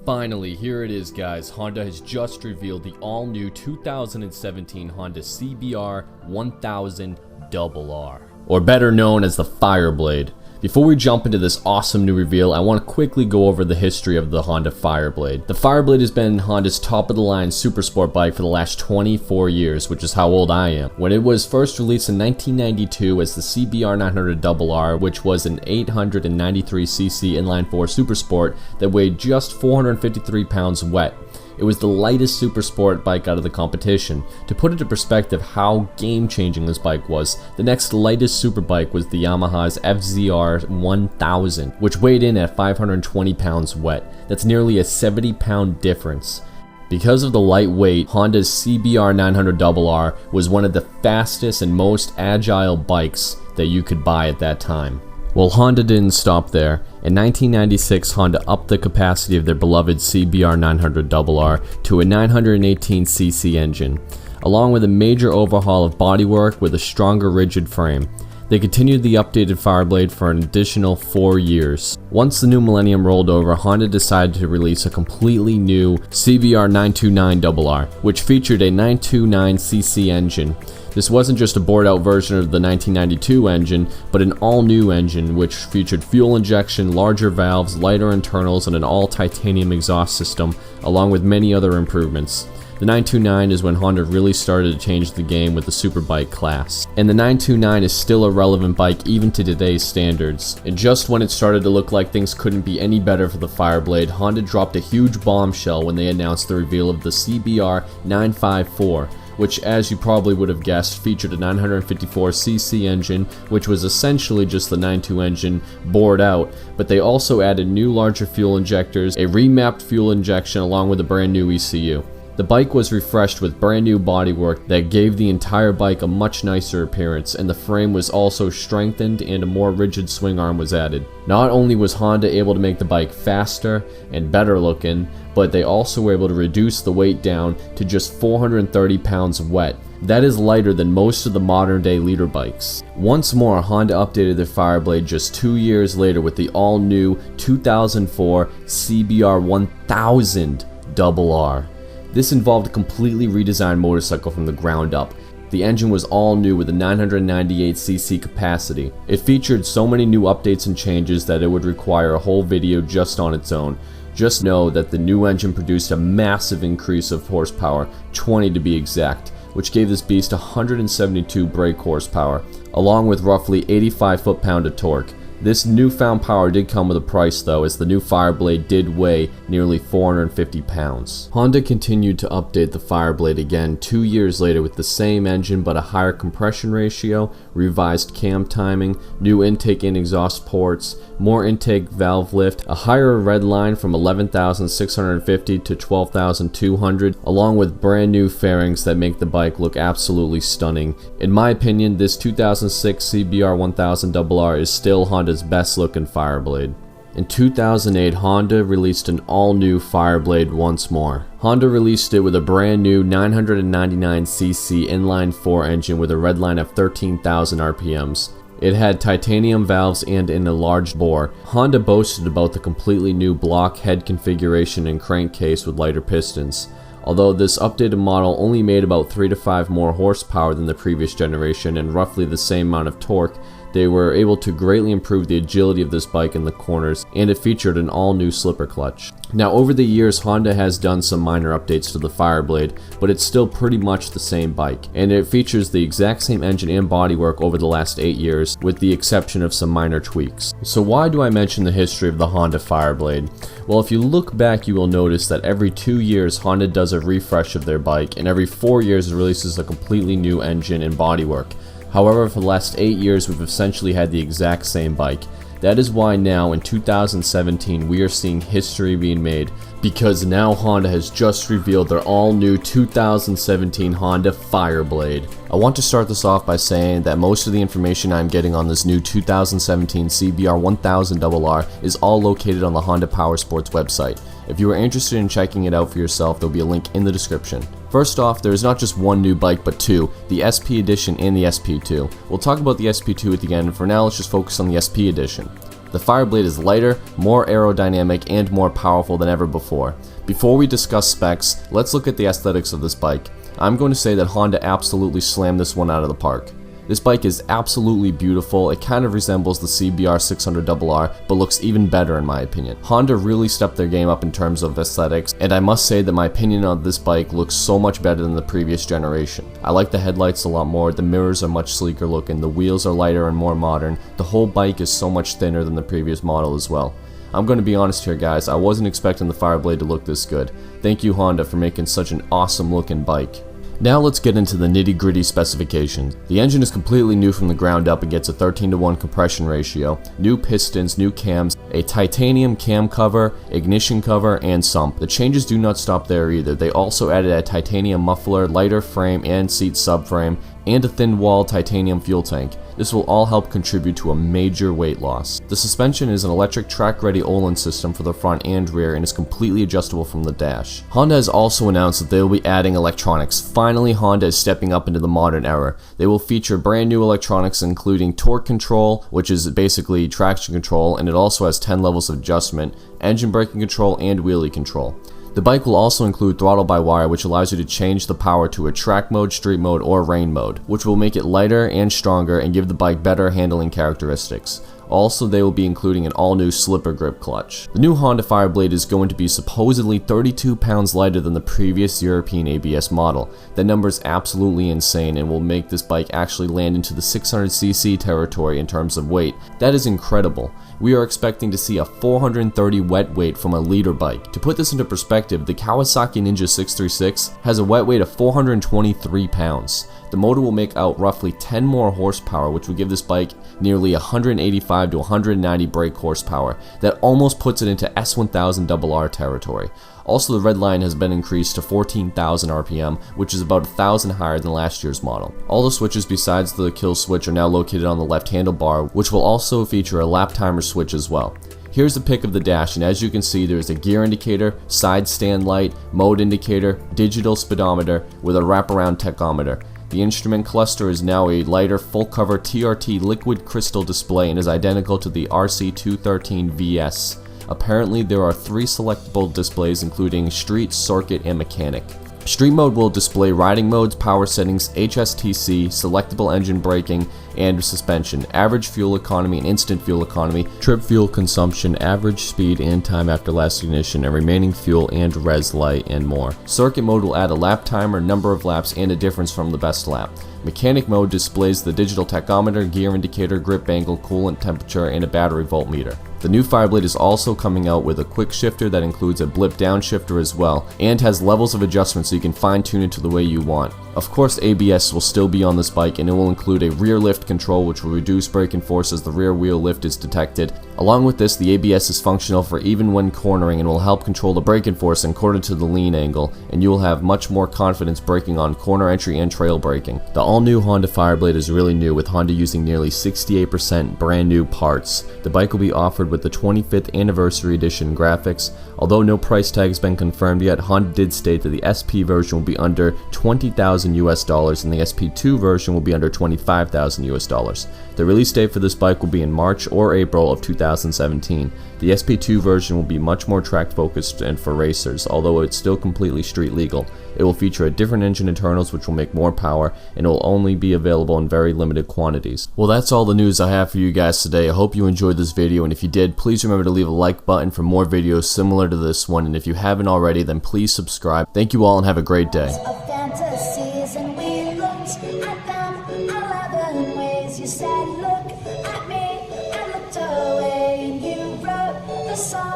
Finally, here it is guys, Honda has just revealed the all-new 2017 Honda CBR1000RR, or better known as the Fireblade. Before we jump into this awesome new reveal, I want to quickly go over the history of the Honda Fireblade. The Fireblade has been Honda's top-of-the-line supersport bike for the last 24 years, which is how old I am. When it was first released in 1992 as the CBR900RR, which was an 893cc inline-4 supersport that weighed just 453 pounds wet. It was the lightest supersport bike out of the competition. To put into perspective how game-changing this bike was, the next lightest superbike was the Yamaha's FZR1000, which weighed in at 520 pounds wet. That's nearly a 70-pound difference. Because of the light weight, Honda's CBR900RR was one of the fastest and most agile bikes that you could buy at that time. Well, Honda didn't stop there. In 1996, Honda upped the capacity of their beloved CBR900RR to a 918cc engine, along with a major overhaul of bodywork with a stronger rigid frame. They continued the updated Fireblade for an additional 4 years. Once the new millennium rolled over, Honda decided to release a completely new CBR929RR, which featured a 929cc engine. This wasn't just a bored-out version of the 1992 engine, but an all-new engine which featured fuel injection, larger valves, lighter internals, and an all-titanium exhaust system, along with many other improvements. The 929 is when Honda really started to change the game with the superbike class. And the 929 is still a relevant bike even to today's standards. And just when it started to look like things couldn't be any better for the Fireblade, Honda dropped a huge bombshell when they announced the reveal of the CBR954. Which, as you probably would have guessed, featured a 954cc engine, which was essentially just the 92 engine bored out, but they also added new larger fuel injectors, a remapped fuel injection along with a brand new ECU. The bike was refreshed with brand new bodywork that gave the entire bike a much nicer appearance, and the frame was also strengthened and a more rigid swing arm was added. Not only was Honda able to make the bike faster and better looking, but they also were able to reduce the weight down to just 430 pounds wet. That is lighter than most of the modern day leader bikes. Once more, Honda updated their Fireblade just 2 years later with the all-new 2004 CBR1000RR. This involved a completely redesigned motorcycle from the ground up. The engine was all new with a 998cc capacity. It featured so many new updates and changes that it would require a whole video just on its own. Just know that the new engine produced a massive increase of horsepower, 20 to be exact, which gave this beast 172 brake horsepower, along with roughly 85 foot-pound of torque. This newfound power did come with a price though, as the new Fireblade did weigh nearly 450 pounds. Honda continued to update the Fireblade again 2 years later with the same engine but a higher compression ratio, revised cam timing, new intake and exhaust ports, more intake valve lift, a higher red line from 11,650 to 12,200, along with brand new fairings that make the bike look absolutely stunning. In my opinion, this 2006 CBR1000RR is still Honda's best looking Fireblade. In 2008, Honda released an all-new Fireblade once more. Honda released it with a brand new 999cc inline-4 engine with a redline of 13,000 RPMs. It had titanium valves and an enlarged bore. Honda boasted about the completely new block head configuration and crankcase with lighter pistons. Although this updated model only made about 3 to 5 more horsepower than the previous generation and roughly the same amount of torque, they were able to greatly improve the agility of this bike in the corners, and it featured an all-new slipper clutch. Now, over the years, Honda has done some minor updates to the Fireblade, but it's still pretty much the same bike, and it features the exact same engine and bodywork over the last 8 years, with the exception of some minor tweaks. So why do I mention the history of the Honda Fireblade? Well, if you look back, you will notice that every 2 years, Honda does a refresh of their bike, and every 4 years it releases a completely new engine and bodywork. However, for the last 8 years, we've essentially had the exact same bike. That is why now in 2017 we are seeing history being made, because now Honda has just revealed their all-new 2017 Honda Fireblade. I want to start this off by saying that most of the information I'm getting on this new 2017 CBR1000RR is all located on the Honda Powersports website. If you are interested in checking it out for yourself, there will be a link in the description. First off, there is not just one new bike but two, the SP Edition and the SP2. We'll talk about the SP2 at the end, and for now let's just focus on the SP Edition. The Fireblade is lighter, more aerodynamic, and more powerful than ever before. Before we discuss specs, let's look at the aesthetics of this bike. I'm going to say that Honda absolutely slammed this one out of the park. This bike is absolutely beautiful. It kind of resembles the CBR600RR, but looks even better in my opinion. Honda really stepped their game up in terms of aesthetics, and I must say that my opinion on this bike looks so much better than the previous generation. I like the headlights a lot more, the mirrors are much sleeker looking, the wheels are lighter and more modern, the whole bike is so much thinner than the previous model as well. I'm going to be honest here guys, I wasn't expecting the Fireblade to look this good. Thank you Honda for making such an awesome looking bike. Now let's get into the nitty-gritty specifications. The engine is completely new from the ground up and gets a 13:1 compression ratio, new pistons, new cams, a titanium cam cover, ignition cover, and sump. The changes do not stop there either. They also added a titanium muffler, lighter frame and seat subframe, and a thin-walled titanium fuel tank. This will all help contribute to a major weight loss. The suspension is an electric track-ready Olin system for the front and rear and is completely adjustable from the dash. Honda has also announced that they will be adding electronics. Finally, Honda is stepping up into the modern era. They will feature brand new electronics including torque control, which is basically traction control, and it also has 10 levels of adjustment, engine braking control, and wheelie control. The bike will also include throttle-by-wire, which allows you to change the power to a track mode, street mode, or rain mode, which will make it lighter and stronger and give the bike better handling characteristics. Also, they will be including an all-new slipper grip clutch. The new Honda Fireblade is going to be supposedly 32 pounds lighter than the previous European ABS model. That number is absolutely insane and will make this bike actually land into the 600cc territory in terms of weight. That is incredible. We are expecting to see a 430 wet weight from a leader bike. To put this into perspective, the Kawasaki Ninja 636 has a wet weight of 423 pounds. The motor will make out roughly 10 more horsepower, which will give this bike nearly 185 to 190 brake horsepower. That almost puts it into S1000RR territory. Also, the red line has been increased to 14,000 RPM, which is about 1,000 higher than last year's model. All the switches besides the kill switch are now located on the left handlebar, which will also feature a lap timer switch as well. Here's a pic of the dash, and as you can see, there is a gear indicator, side stand light, mode indicator, digital speedometer with a wraparound tachometer. The instrument cluster is now a lighter full-cover TRT liquid crystal display and is identical to the RC213VS. Apparently, there are 3 selectable displays including Street, Circuit, and Mechanic. Street mode will display riding modes, power settings, HSTC, selectable engine braking, and suspension, average fuel economy and instant fuel economy, trip fuel consumption, average speed and time after last ignition, and remaining fuel and res light, and more. Circuit mode will add a lap timer, number of laps, and a difference from the best lap. Mechanic mode displays the digital tachometer, gear indicator, grip angle, coolant temperature, and a battery voltmeter. The new Fireblade is also coming out with a quick shifter that includes a blip downshifter as well, and has levels of adjustment so you can fine tune it to the way you want. Of course, ABS will still be on this bike, and it will include a rear lift control which will reduce braking force as the rear wheel lift is detected. Along with this, the ABS is functional for even when cornering and will help control the braking force according to the lean angle, and you will have much more confidence braking on corner entry and trail braking. The all-new Honda Fireblade is really new, with Honda using nearly 68% brand new parts. The bike will be offered with the 25th anniversary edition graphics. Although no price tag has been confirmed yet, Honda did state that the SP version will be under $20,000 US and the SP2 version will be under $25,000 US. The release date for this bike will be in March or April of 2017. The SP2 version will be much more track focused and for racers, although it's still completely street legal. It will feature a different engine internals which will make more power, and it will only be available in very limited quantities. Well, that's all the news I have for you guys today. I hope you enjoyed this video, and if you did, please remember to leave a like button for more videos similar to this one, and if you haven't already, then please subscribe. Thank you all and have a great day. You said, look at me, I looked away, and you wrote the song.